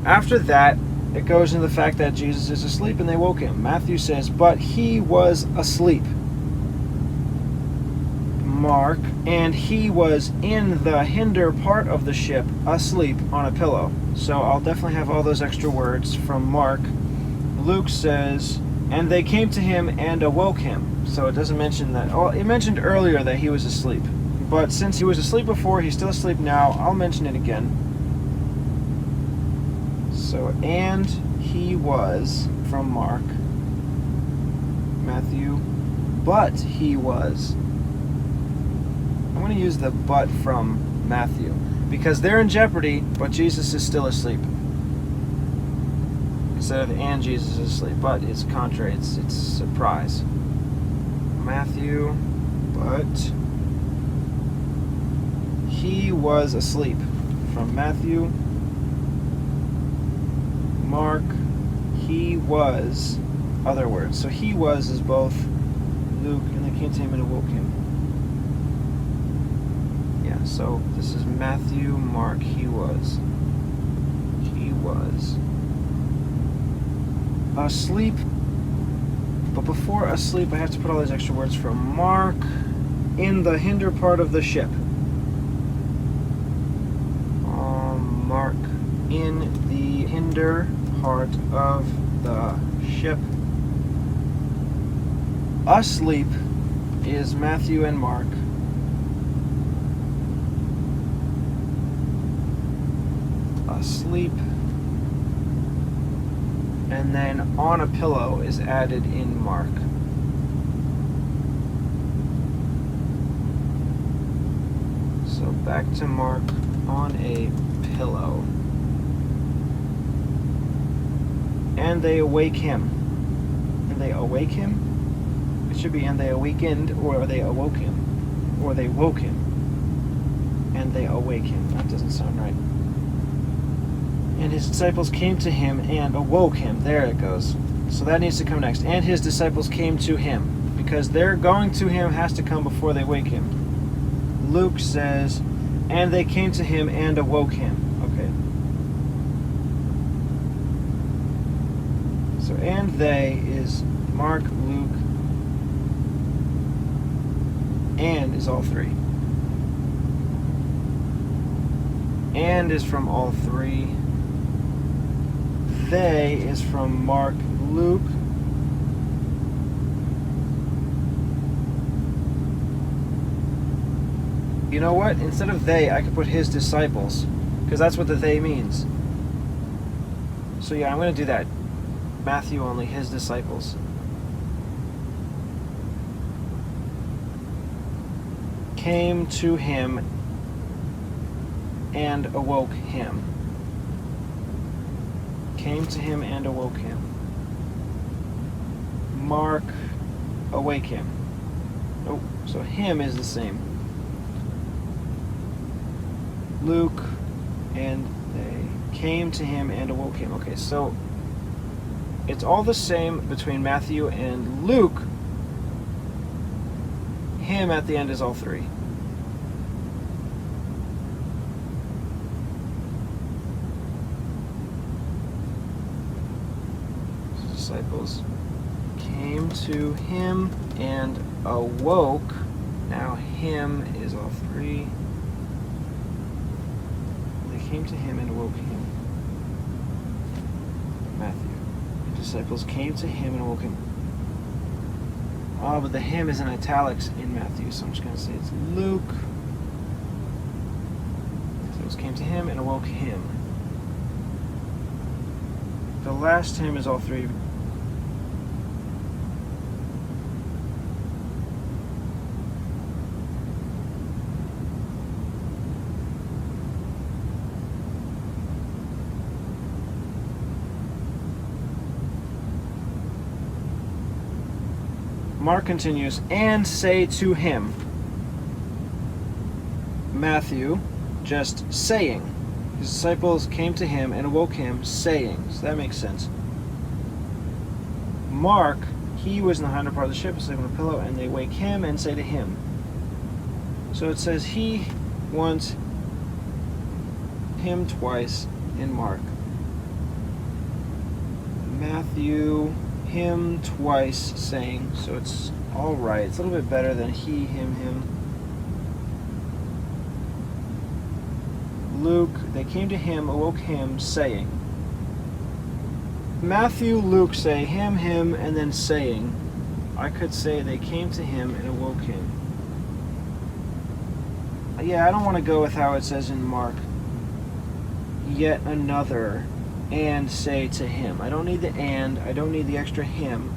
After that, it goes into the fact that Jesus is asleep and they woke him. Matthew says, but he was asleep. Mark, and he was in the hinder part of the ship, asleep on a pillow. So I'll definitely have all those extra words from Mark. Luke says, and they came to him and awoke him. So it doesn't mention that. Oh, it mentioned earlier that he was asleep. But since he was asleep before, he's still asleep now. I'll mention it again. So, and he was from Mark. Matthew, but he was. I'm going to use the but from Matthew because they're in jeopardy, but Jesus is still asleep. Instead of and Jesus is asleep, but it's contrary, it's surprise. Matthew, but he was asleep. From Matthew. Mark, he was other words. So he was is both Luke, and they came to him and awoke him. Yeah, so this is Matthew, Mark, he was. He was asleep. But before asleep, I have to put all these extra words from Mark. In the hinder part of the ship. Mark, in the hinder part of the ship. Asleep is Matthew and Mark. Asleep. And then on a pillow is added in Mark. So back to Mark, on a pillow. And they awake him. And they awake him? It should be and they awakened, or they awoke him. Or they woke him. And they awake him. That doesn't sound right. And his disciples came to him and awoke him. There it goes. So that needs to come next. And his disciples came to him. Because their going to him has to come before they wake him. Luke says, and they came to him and awoke him. Okay. So and they is Mark, Luke, and is all three. And is from all three. They is from Mark, Luke, you know what? Instead of they, I could put his disciples, because that's what the they means. So yeah, I'm going to do that. Matthew only, his disciples. Came to him and awoke him. Came to him and awoke him. Mark, awake him. Oh, so him is the same. Luke, and they came to him and awoke him. Okay, so it's all the same between Matthew and Luke. Him at the end is all three. Disciples came to him and awoke. Now him is all three. They came to him and awoke him. Matthew. The disciples came to him and awoke him. Oh, but the him is in italics in Matthew, so I'm just going to say it's Luke. The disciples came to him and awoke him. The last him is all three. Mark continues, and say to him. Matthew, just saying. His disciples came to him and awoke him, saying. So that makes sense. Mark, he was in the hinder part of the ship, asleep on a pillow, and they wake him and say to him. So it says he once, him twice in Mark. Matthew, him twice saying, so it's all right. It's a little bit better than he, him. Luke, they came to him, awoke him, saying. Matthew, Luke say him, and then saying. I could say they came to him and awoke him. Yeah, I don't want to go with how it says in Mark. Yet another, and say to him. I don't need the and, I don't need the extra him.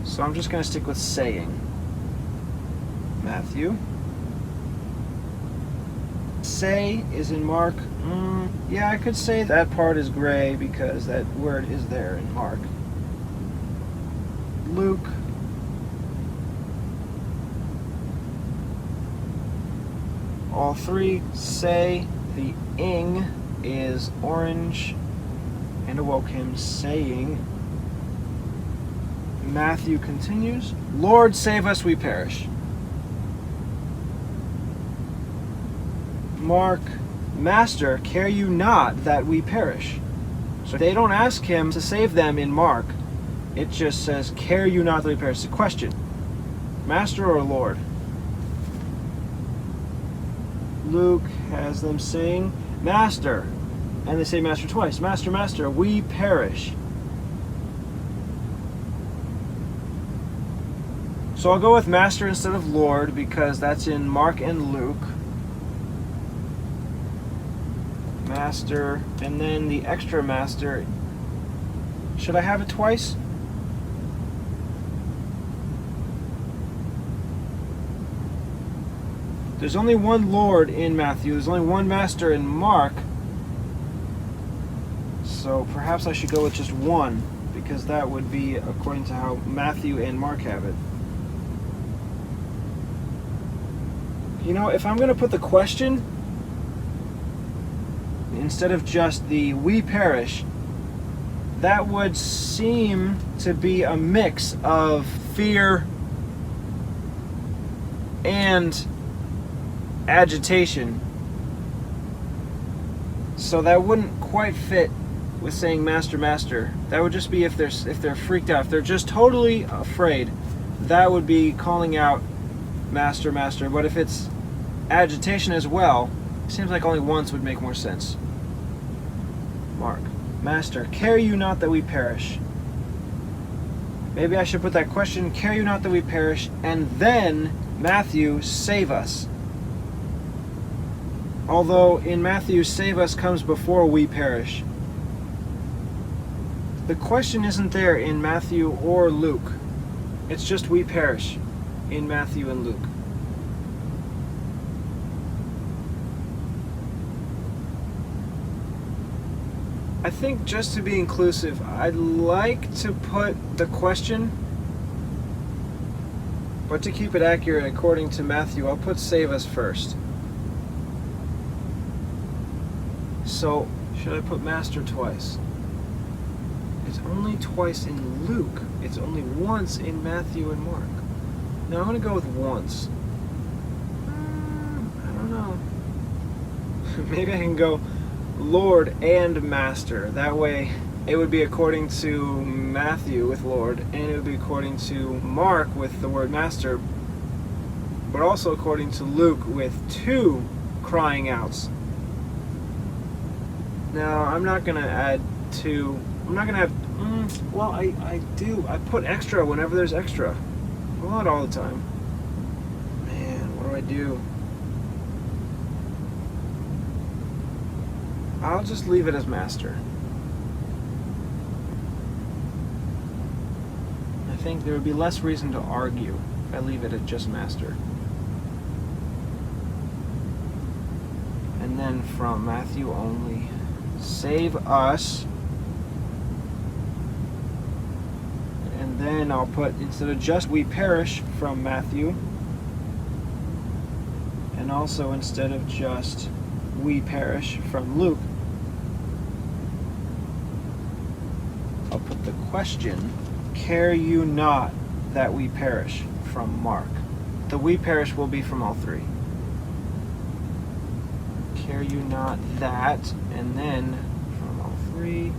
So I'm just going to stick with saying. Matthew. Say is in Mark. Yeah, I could say that part is gray because that word is there in Mark. Luke. All three say. The ing is orange and awoke him, saying. Matthew continues, Lord, save us, we perish. Mark, Master, care you not that we perish. So they don't ask him to save them in Mark. It just says, care you not that we perish. It's a question. Master or Lord? Luke has them saying, Master. And they say Master twice. Master, Master, we perish. So I'll go with Master instead of Lord because that's in Mark and Luke. Master, and then the extra master. Should I have it twice? There's only one Lord in Matthew. There's only one master in Mark. So perhaps I should go with just one, because that would be according to how Matthew and Mark have it. You know, if I'm going to put the question instead of just the we perish, that would seem to be a mix of fear and agitation. So that wouldn't quite fit with saying Master, Master. That would just be if they're freaked out. If they're just totally afraid, that would be calling out Master, Master. But if it's agitation as well, it seems like only once would make more sense. Mark, Master, care you not that we perish? Maybe I should put that question, care you not that we perish, and then Matthew, save us. Although in Matthew, save us comes before we perish. The question isn't there in Matthew or Luke. It's just we perish in Matthew and Luke. I think just to be inclusive, I'd like to put the question, but to keep it accurate according to Matthew, I'll put save us first. So, should I put Master twice? It's only twice in Luke. It's only once in Matthew and Mark. Now I'm going to go with once. I don't know. Maybe I can go Lord and Master. That way it would be according to Matthew with Lord, and it would be according to Mark with the word Master, but also according to Luke with two crying outs. Now, I'm not going to add two. I'm not going to have... well, I do. I put extra whenever there's extra. Well, not all the time. Man, what do I do? I'll just leave it as Master. I think there would be less reason to argue if I leave it at just Master. And then from Matthew only, save us. And then I'll put, instead of just we perish, from Matthew. And also instead of just we perish, from Luke. I'll put the question, care you not that we perish, from Mark. The we perish will be from all three. Care you not that, and then from all three.